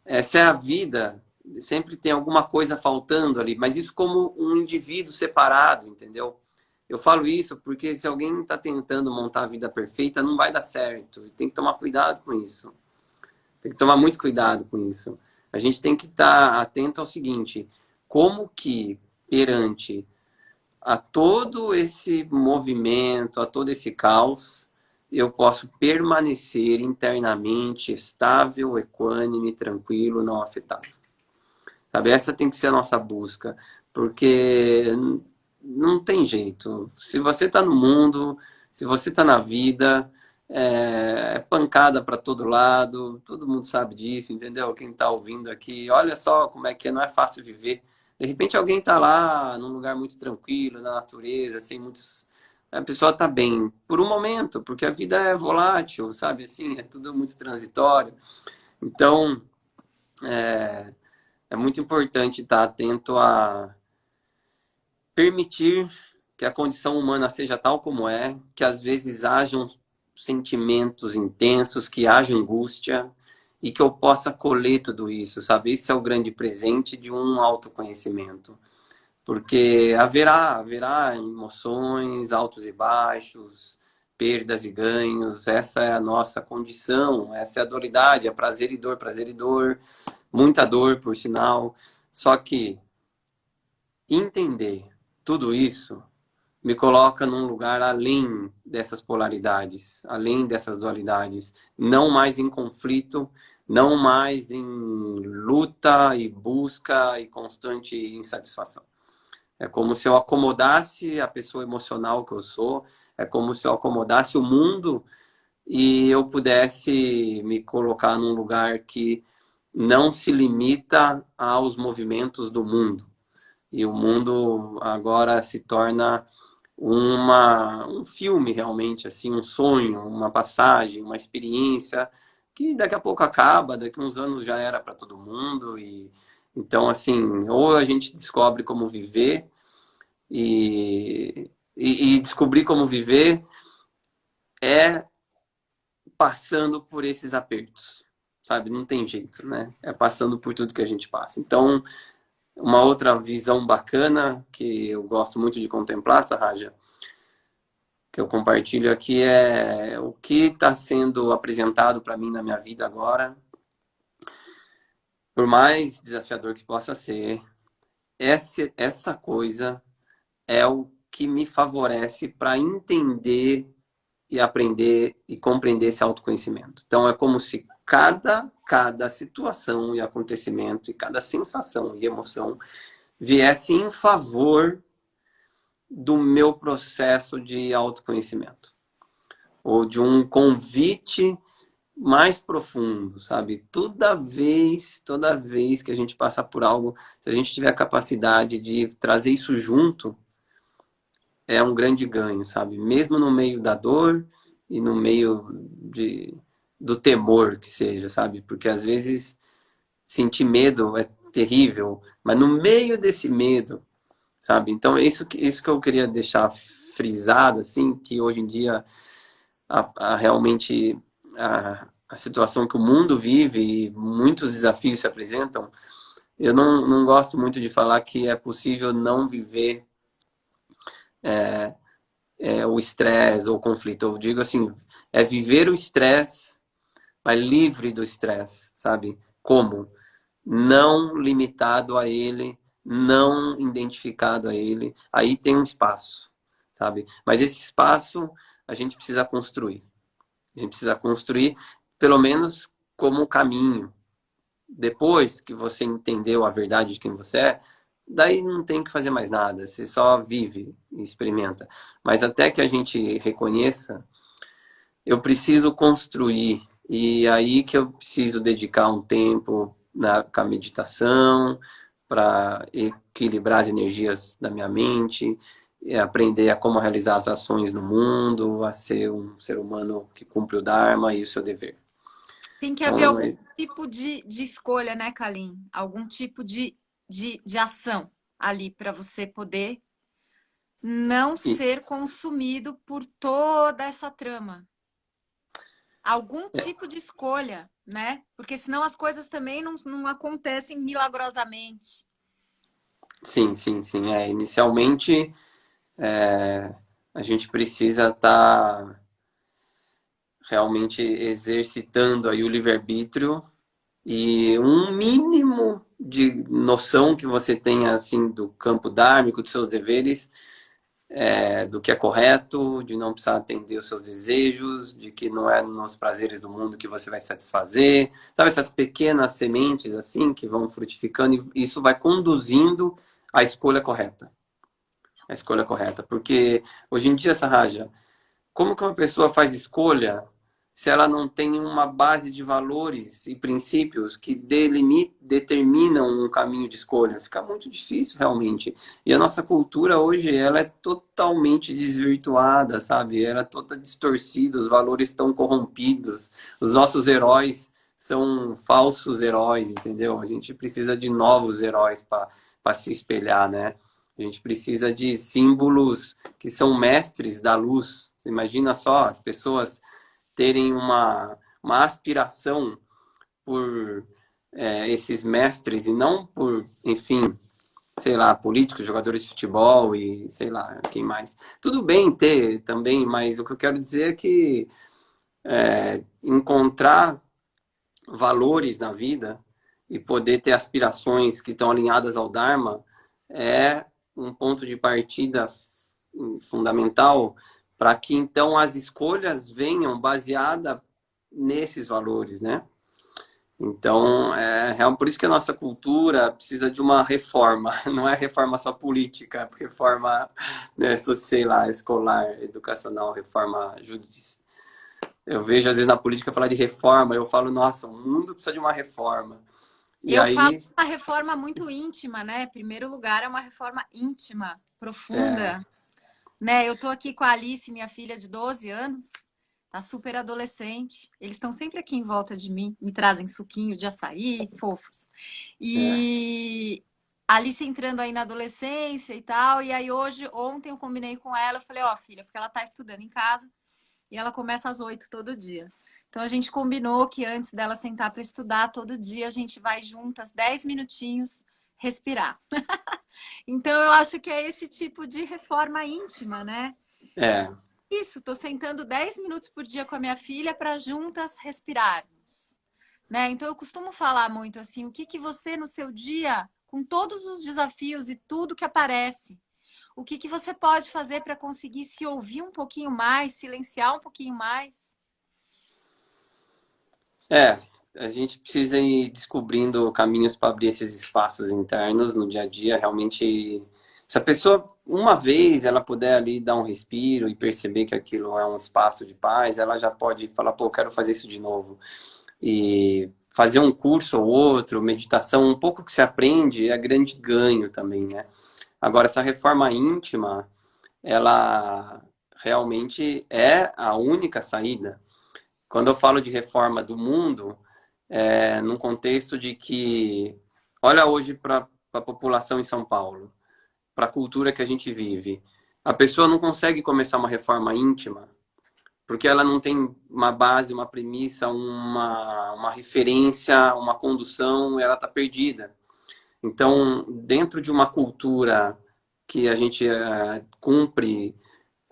essa é a vida. Sempre tem alguma coisa faltando ali, mas isso como um indivíduo separado, entendeu? Eu falo isso porque se alguém está tentando montar a vida perfeita, não vai dar certo. Tem que tomar cuidado com isso. Tem que tomar muito cuidado com isso. A gente tem que estar atento ao seguinte: como que perante a todo esse movimento, a todo esse caos, eu posso permanecer internamente estável, equânime, tranquilo, não afetado. Sabe? Essa tem que ser a nossa busca, porque não tem jeito. Se você está no mundo, se você está na vida, é pancada para todo lado, todo mundo sabe disso, entendeu? Quem está ouvindo aqui, olha só como é que é, não é fácil viver. De repente alguém está lá num lugar muito tranquilo, na natureza, sem muitos... A pessoa está bem por um momento, porque a vida é volátil, sabe? Assim, é tudo muito transitório. Então, é muito importante estar atento a permitir que a condição humana seja tal como é, que às vezes hajam sentimentos intensos, que haja angústia e que eu possa colher tudo isso, sabe? Esse é o grande presente de um autoconhecimento. Porque haverá emoções, altos e baixos, perdas e ganhos, essa é a nossa condição, essa é a dualidade, é prazer e dor, muita dor, por sinal. Só que entender tudo isso me coloca num lugar além dessas polaridades, além dessas dualidades, não mais em conflito, não mais em luta e busca e constante insatisfação. É como se eu acomodasse a pessoa emocional que eu sou, é como se eu acomodasse o mundo e eu pudesse me colocar num lugar que não se limita aos movimentos do mundo. E o mundo agora se torna um filme realmente, assim, um sonho, uma passagem, uma experiência que daqui a pouco acaba, daqui a uns anos já era para todo mundo. E então, assim, ou a gente descobre como viver e descobrir como viver é passando por esses apertos, sabe? Não tem jeito, né? É passando por tudo que a gente passa. Então, uma outra visão bacana que eu gosto muito de contemplar, Sahaja, que eu compartilho aqui é o que está sendo apresentado para mim na minha vida agora. Por mais desafiador que possa ser, essa coisa é o que me favorece para entender e aprender e compreender esse autoconhecimento. Então, é como se cada situação e acontecimento e cada sensação e emoção viesse em favor do meu processo de autoconhecimento. Ou de um convite mais profundo, sabe? Toda vez que a gente passar por algo, se a gente tiver a capacidade de trazer isso junto, é um grande ganho, sabe? Mesmo no meio da dor e no meio do temor que seja, sabe? Porque às vezes sentir medo é terrível, mas no meio desse medo, sabe? Então é isso que eu queria deixar frisado, assim, que hoje em dia realmente a situação que o mundo vive e muitos desafios se apresentam, eu não gosto muito de falar que é possível não viver o estresse ou o conflito. Eu digo assim, é viver o estresse, mas livre do estresse, sabe? Como? Não limitado a ele, não identificado a ele. Aí tem um espaço, sabe? Mas esse espaço a gente precisa construir. A gente precisa construir, pelo menos, como caminho. Depois que você entendeu a verdade de quem você é, daí não tem que fazer mais nada, você só vive e experimenta. Mas até que a gente reconheça, eu preciso construir, e aí que eu preciso dedicar um tempo com a meditação, para equilibrar as energias da minha mente, aprender a como realizar as ações no mundo, a ser um ser humano que cumpre o Dharma e o seu dever. Tem que haver Então, algum tipo de escolha, né, Kalim? Algum tipo de ação ali para você poder não e, ser consumido por toda essa trama. Algum tipo de escolha, né? Porque senão as coisas também não acontecem milagrosamente. sim, sim, sim. Inicialmente, a gente precisa estar realmente exercitando aí o livre-arbítrio e um mínimo de noção que você tenha assim do campo dármico, dos seus deveres, do que é correto, de não precisar atender os seus desejos, de que não é nos prazeres do mundo que você vai satisfazer, sabe, essas pequenas sementes assim que vão frutificando e isso vai conduzindo à escolha correta. A escolha correta, porque hoje em dia, Sarraja, como que uma pessoa faz escolha se ela não tem uma base de valores e princípios que determinam um caminho de escolha? Fica muito difícil, realmente. E a nossa cultura hoje, ela é totalmente desvirtuada, sabe? Ela é toda distorcida, os valores estão corrompidos, os nossos heróis são falsos heróis, entendeu? A gente precisa de novos heróis para se espelhar, né? A gente precisa de símbolos que são mestres da luz. Você imagina só as pessoas terem uma aspiração por esses mestres e não por, enfim, sei lá, políticos, jogadores de futebol e sei lá, quem mais. Tudo bem ter também, mas o que eu quero dizer é que encontrar valores na vida e poder ter aspirações que estão alinhadas ao Dharma é um ponto de partida fundamental para que então as escolhas venham baseadas nesses valores, né? Então, por isso que a nossa cultura precisa de uma reforma, não é reforma só política, reforma, né, sei lá, escolar, educacional, reforma judicial. Eu vejo às vezes na política falar de reforma, eu falo, nossa, o mundo precisa de uma reforma. E Eu falo aí, uma reforma muito íntima, né? Em primeiro lugar, é uma reforma íntima, é, profunda, né? Eu tô aqui com a Alice, minha filha de 12 anos, tá super adolescente. Eles estão sempre aqui em volta de mim, me trazem suquinho de açaí, fofos. é, E a Alice entrando aí na adolescência e tal, e aí ontem eu combinei com ela, eu falei, ó, filha, porque ela tá estudando em casa e ela começa às 8 todo dia. Então a gente combinou que antes dela sentar para estudar, todo dia a gente vai juntas 10 minutinhos respirar. Então eu acho que é esse tipo de reforma íntima, né? é, Isso, tô sentando 10 minutos por dia com a minha filha para juntas respirarmos, né? Então eu costumo falar muito assim, o que que você no seu dia, com todos os desafios e tudo que aparece, o que que você pode fazer para conseguir se ouvir um pouquinho mais, silenciar um pouquinho mais? é, a gente precisa ir descobrindo caminhos para abrir esses espaços internos no dia a dia. Realmente, se a pessoa, uma vez, ela puder ali dar um respiro e perceber que aquilo é um espaço de paz, ela já pode falar, pô, eu quero fazer isso de novo. E fazer um curso ou outro, meditação, um pouco que se aprende é grande ganho também, né? Agora, essa reforma íntima, ela realmente é a única saída. Quando eu falo de reforma do mundo, num contexto de que, olha hoje para a população em São Paulo, para a cultura que a gente vive, a pessoa não consegue começar uma reforma íntima porque ela não tem uma base, uma premissa, uma referência, uma condução, ela está perdida. Então, dentro de uma cultura que a gente cumpre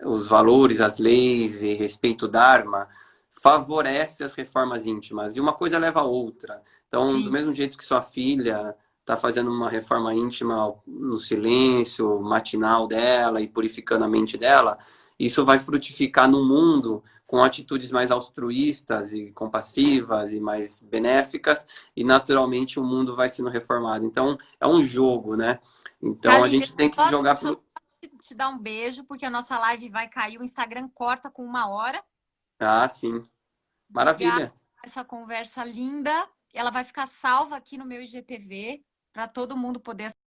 os valores, as leis e respeita o Dharma, favorece as reformas íntimas. E uma coisa leva a outra. Então, do Sim. mesmo jeito que sua filha está fazendo uma reforma íntima no silêncio matinal dela e purificando a mente dela, isso vai frutificar no mundo com atitudes mais altruístas e compassivas e mais benéficas, e naturalmente o mundo vai sendo reformado. Então, é um jogo, né? Então a Carlinhos, gente tem que jogar deixa eu pro. só te dar um beijo, porque a nossa live vai cair, o Instagram corta com 1 hora. Ah, sim. Obrigada Maravilha. por essa conversa linda. Ela vai ficar salva aqui no meu IGTV para todo mundo poder